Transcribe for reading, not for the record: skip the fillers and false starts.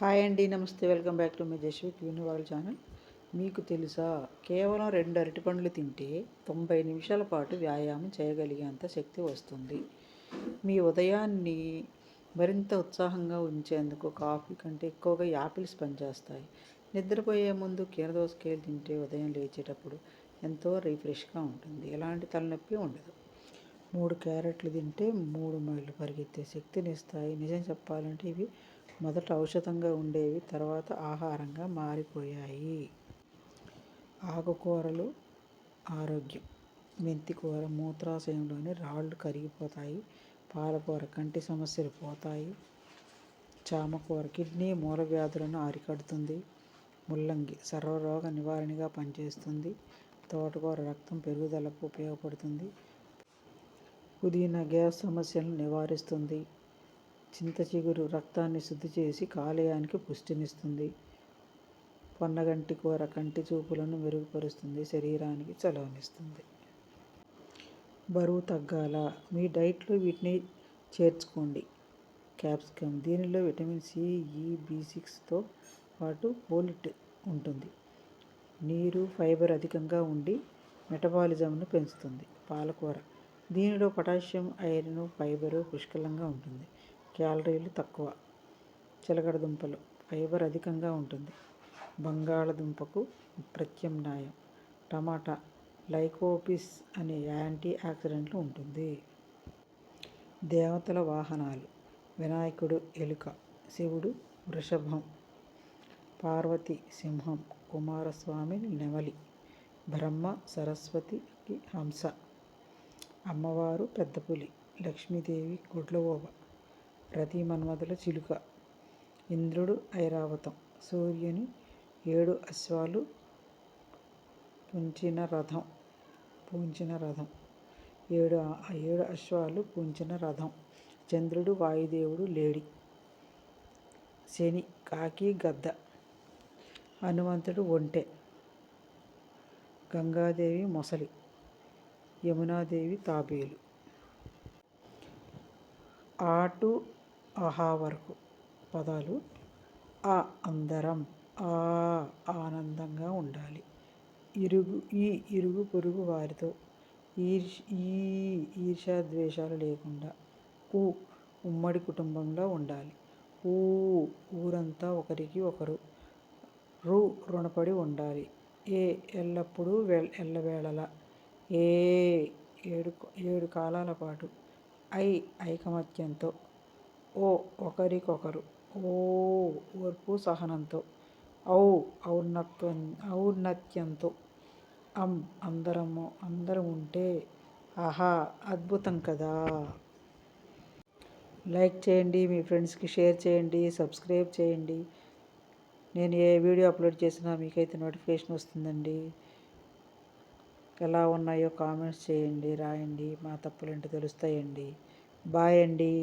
Hi అండి, namaste. Welcome back to my Jaswith universal channel. మీకు తెలుసా, కేవలం 2 అరటిపండ్లు తింటే 90 నిమిషాల పాటు వ్యాయామం చేయగలిగేంత శక్తి వస్తుంది. మీ ఉదయాన్ని మరింత ఉత్సాహంగా ఉంచేందుకు కాఫీ కంటే ఎక్కువగా యాపిల్స్ పనిచేస్తాయి. నిద్రపోయే ముందు కీరదోసకాయలు తింటే ఉదయం లేచేటప్పుడు ఎంతో రిఫ్రెష్గా ఉంటుంది. ఎలాంటి తలనొప్పి ఉండదు. 3 క్యారెట్లు తింటే 3 మైళ్ళు పరిగెత్తే శక్తిని ఇస్తాయి. నిజం చెప్పాలంటే ఇవి మొదట ఔషధంగా ఉండేవి, తర్వాత ఆహారంగా మారిపోయాయి. ఆకుకూరలు ఆరోగ్యం. మెంతికూర మూత్రాశయంలోని రాళ్ళు కరిగిపోతాయి. పాలకూర కంటి సమస్యలు పోతాయి. చామకూర కిడ్నీ మూల వ్యాధులను అరికడుతుంది. ముల్లంగి సర్వరోగ నివారణగా పనిచేస్తుంది. తోటకూర రక్తం పెరుగుదలకు ఉపయోగపడుతుంది. పుదీనా గ్యాస్ సమస్యలను నివారిస్తుంది. చింత చిగురు రక్తాన్ని శుద్ధి చేసి కాలేయానికి పుష్టినిస్తుంది. పొన్నగంటి కూర కంటి చూపులను మెరుగుపరుస్తుంది, శరీరానికి చలవనిస్తుంది. బరువు తగ్గాల, మీ డైట్లో వీటిని చేర్చుకోండి. క్యాప్సికమ్, దీనిలో విటమిన్ సి, ఈ, B6తో పాటు ఫోలిట్ ఉంటుంది. నీరు, ఫైబర్ అధికంగా ఉండి మెటబాలిజంను పెంచుతుంది. పాలకూర, దీనిలో పొటాషియం, ఐరన్, ఫైబరు పుష్కలంగా ఉంటుంది. క్యాలరీలు తక్కువ. చిలకడ దుంపలు, ఫైబర్ అధికంగా ఉంటుంది. బంగాళదుంపకు ప్రత్యామ్నాయం. టమాటా, లైకోపిస్ అనే యాంటీ ఆక్సిడెంట్లు ఉంటుంది. దేవతల వాహనాలు, వినాయకుడు ఎలుక, శివుడు వృషభం, పార్వతి సింహం, కుమారస్వామి నెమలి, బ్రహ్మ సరస్వతికి హంస, అమ్మవారు పెద్దపులి, లక్ష్మీదేవి గుడ్లగూబ, రతి మన్మథుల చిలుక, ఇంద్రుడు ఐరావతం, సూర్యుని 7 అశ్వాలు పూంచిన రథం 7 అశ్వాలు పూంచిన రథం, చంద్రుడు వాయుదేవుడు లేడి, శని కాకి గద్ద, హనుమంతుడు ఒంటె, గంగాదేవి మొసలి, యమునాదేవి తాబేలు. ఆ టు అహా వరకు పదాలు: ఆ అందరం, ఆ ఆనందంగా ఉండాలి, ఇరుగు పొరుగు వారితో, ఈర్ష్యాద్వేషాలు లేకుండా, ఉమ్మడి కుటుంబంలో ఉండాలి, ఊరంతా ఒకరికి ఒకరు, రుణపడి ఉండాలి, ఎల్లప్పుడూ ఎల్లవేళలా, 7 కాలాల పాటు, ఐకమత్యంతో, ఒకరికొకరు, ఓర్పు సహనంతో, ఔన్నత్యంతో, అందరం ఉంటే ఆహా అద్భుతం కదా. లైక్ చేయండి, మీ ఫ్రెండ్స్కి షేర్ చేయండి, సబ్స్క్రైబ్ చేయండి. నేను ఏ వీడియో అప్లోడ్ చేసినా మీకైతే నోటిఫికేషన్ వస్తుందండి. ఎలా ఉన్నాయో కామెంట్స్ చేయండి, రాయండి. మా తప్పులేంటో తెలుస్తాయండి. బాయ్ అండి.